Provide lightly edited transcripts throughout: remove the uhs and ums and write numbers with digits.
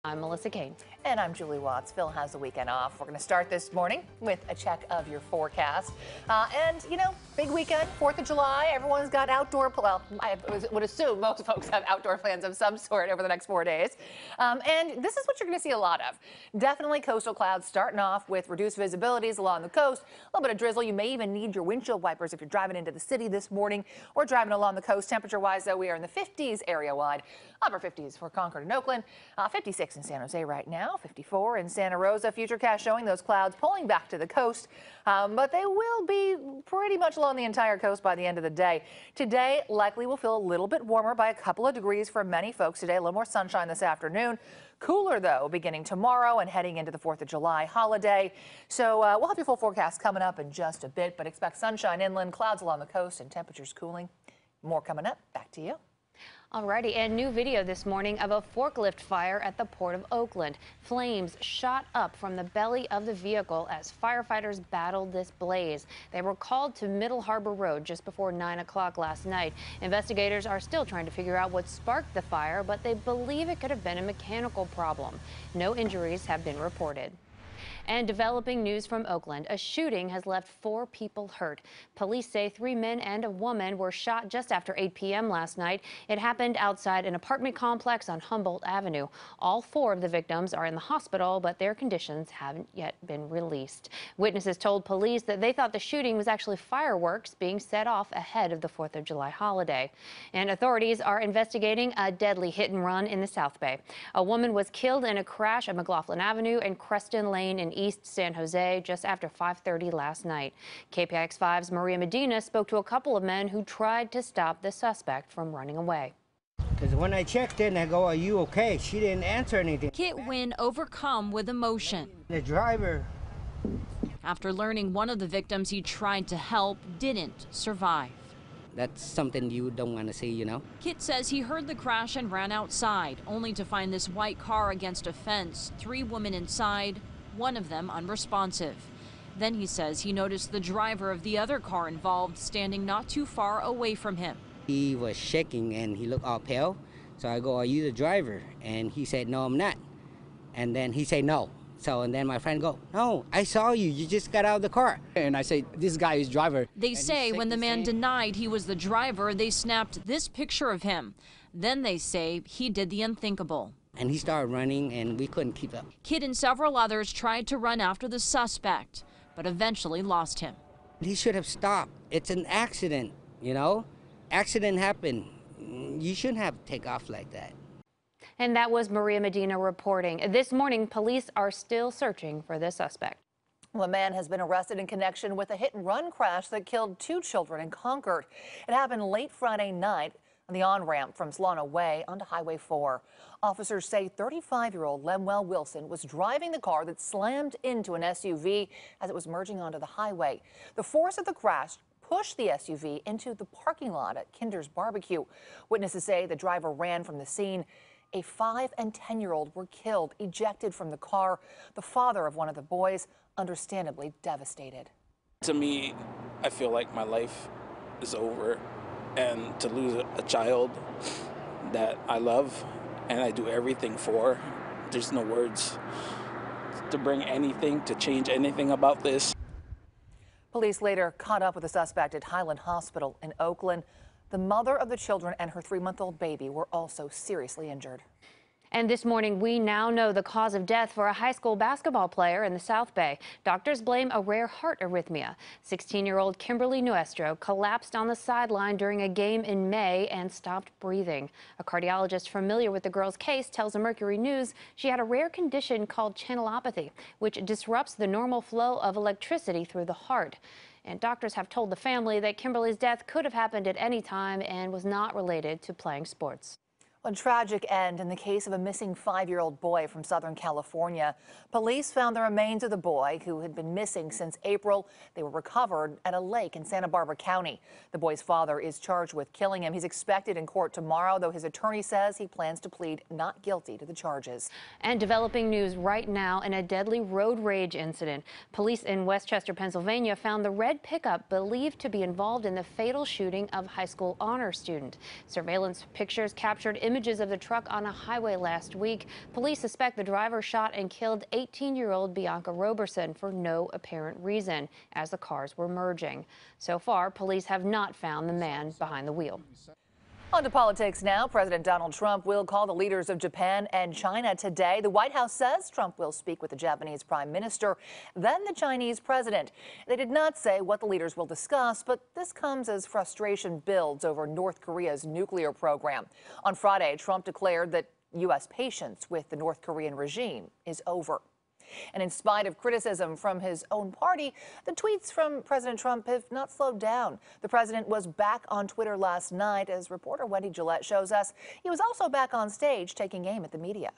I'm Melissa Caen. And I'm Julie Watts. Phil has the weekend off. We're going to start this morning with a check of your forecast. Big weekend, 4th of July. Everyone's got outdoor, well, I would assume most folks have outdoor plans of some sort over the next 4 days. And this is what you're going to see a lot of. Definitely coastal clouds starting off with reduced visibilities along the coast. A little bit of drizzle. You may even need your windshield wipers if you're driving into the city this morning or driving along the coast. Temperature-wise, though, we are in the 50s area-wide. Upper 50s for Concord and Oakland. 56 in San Jose right now, 54 in Santa Rosa. Futurecast showing those clouds pulling back to the coast, but they will be pretty much along the entire coast by the end of the day. Today, likely will feel a little bit warmer by a couple of degrees for many folks today. A little more sunshine this afternoon. Cooler, though, beginning tomorrow and heading into the 4th of July holiday. So we'll have your full forecast coming up in just a bit, but expect sunshine inland, clouds along the coast, and temperatures cooling. More coming up. Back to you. Alrighty, and new video this morning of a forklift fire at the Port of Oakland. Flames shot up from the belly of the vehicle as firefighters battled this blaze. They were called to Middle Harbor Road just before 9 o'clock last night. Investigators are still trying to figure out what sparked the fire, but they believe it could have been a mechanical problem. No injuries have been reported. And developing news from Oakland, a shooting has left 4 people hurt. Police say 3 men and a woman were shot just after 8 p.m. last night. It happened outside an apartment complex on Humboldt Avenue. All 4 of the victims are in the hospital, but their conditions haven't yet been released. Witnesses told police that they thought the shooting was actually fireworks being set off ahead of the 4th of July holiday. And authorities are investigating a deadly hit and run in the South Bay. A woman was killed in a crash at McLaughlin Avenue and Creston Lane in East San Jose just after 5:30 last night. KPIX 5's Maria Medina spoke to a couple of men who tried to stop the suspect from running away. Because when I checked in, I go, "Are you okay?" She didn't answer anything. Kit Wynn overcome with emotion. The driver. After learning one of the victims he tried to help didn't survive. That's something you don't want to see, you know? Kit says he heard the crash and ran outside, only to find this white car against a fence, 3 women inside, one of them unresponsive. Then he says he noticed the driver of the other car involved standing not too far away from him. He was shaking and he looked all pale. So I go, "Are you the driver?" And he said, "No, I'm not." And then he said, "No." And then my friend go, "No, I saw you. You just got out of the car." And I say, "This guy is driver." They say when the man denied he was the driver, they snapped this picture of him. Then they say he did the unthinkable. And he started running and we couldn't keep up. Kid and several others tried to run after the suspect, but eventually lost him. He should have stopped. It's an accident, you know? Accident happened. You shouldn't have to take off like that. And that was Maria Medina reporting. This morning, police are still searching for the suspect. Well, a man has been arrested in connection with a hit-and-run crash that killed 2 children in Concord. It happened late Friday night on the on-ramp from Solano Way onto Highway 4. Officers say 35-year-old Lemuel Wilson was driving the car that slammed into an SUV as it was merging onto the highway. The force of the crash pushed the SUV into the parking lot at Kinder's Barbecue. Witnesses say the driver ran from the scene. A 5- and 10-year-old were killed, ejected from the car. The father of one of the boys, understandably devastated. To me, I feel like my life is over. And to lose a child that I love and I do everything for, there's no words to bring anything, to change anything about this. Police later caught up with the suspect at Highland Hospital in Oakland. The mother of the children and her 3-month-old baby were also seriously injured. And this morning, we now know the cause of death for a high school basketball player in the South Bay. Doctors blame a rare heart arrhythmia. 16-year-old Kimberly Nuestro collapsed on the sideline during a game in May and stopped breathing. A cardiologist familiar with the girl's case tells the Mercury News she had a rare condition called channelopathy, which disrupts the normal flow of electricity through the heart. And doctors have told the family that Kimberly's death could have happened at any time and was not related to playing sports. A tragic end in the case of a missing 5-year-old boy from Southern California. Police found the remains of the boy, who had been missing since April. They were recovered at a lake in Santa Barbara County. The boy's father is charged with killing him. He's expected in court tomorrow, though his attorney says he plans to plead not guilty to the charges. And developing news right now in a deadly road rage incident. Police in Westchester, Pennsylvania found the red pickup believed to be involved in the fatal shooting of high school honor student. Surveillance pictures captured images images of the truck on a highway last week. Police suspect the driver shot and killed 18-year-old Bianca Roberson for no apparent reason as the cars were merging. So far, police have not found the man behind the wheel. On to politics now. President Donald Trump will call the leaders of Japan and China today. The White House says Trump will speak with the Japanese prime minister, then the Chinese president. They did not say what the leaders will discuss, but this comes as frustration builds over North Korea's nuclear program. On Friday, Trump declared that U.S. patience with the North Korean regime is over. And in spite of criticism from his own party, the tweets from President Trump have not slowed down. The president was back on Twitter last night, as reporter Wendy Gillette shows us. He was also back on stage taking aim at the media.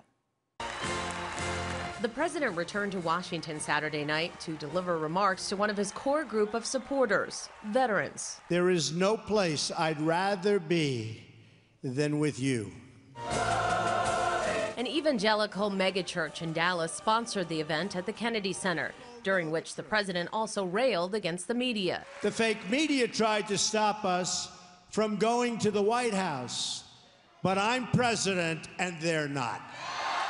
The president returned to Washington Saturday night to deliver remarks to one of his core group of supporters, veterans. There is no place I'd rather be than with you. An evangelical megachurch in Dallas sponsored the event at the Kennedy Center, during which the president also railed against the media. The fake media tried to stop us from going to the White House, but I'm president and they're not.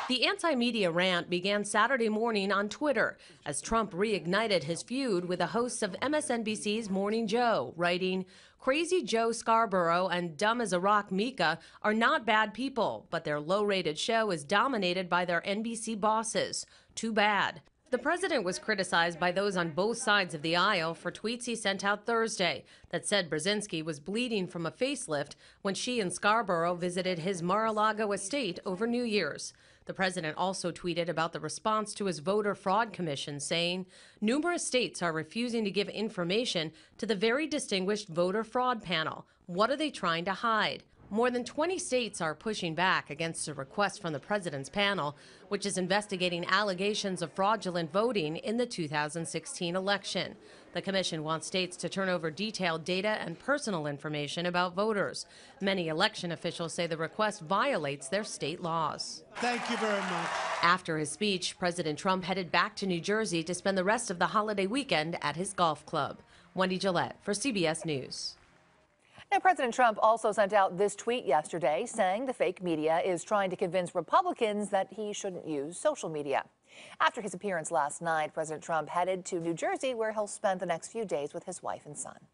The anti-media rant began Saturday morning on Twitter as Trump reignited his feud with the hosts of MSNBC's Morning Joe, writing, "Crazy Joe Scarborough and dumb as a rock Mika are not bad people, but their low-rated show is dominated by their NBC bosses. Too bad." The president was criticized by those on both sides of the aisle for tweets he sent out Thursday that said Brzezinski was bleeding from a facelift when she and Scarborough visited his Mar-a-Lago estate over New Year's. The president also tweeted about the response to his voter fraud commission, saying, "Numerous states are refusing to give information to the very distinguished voter fraud panel. What are they trying to hide?" More than 20 states are pushing back against a request from the president's panel, which is investigating allegations of fraudulent voting in the 2016 election. The commission wants states to turn over detailed data and personal information about voters. Many election officials say the request violates their state laws. Thank you very much. After his speech, President Trump headed back to New Jersey to spend the rest of the holiday weekend at his golf club. Wendy Gillette for CBS News. Now, President Trump also sent out this tweet yesterday saying the fake media is trying to convince Republicans that he shouldn't use social media. After his appearance last night, President Trump headed to New Jersey, where he'll spend the next few days with his wife and son.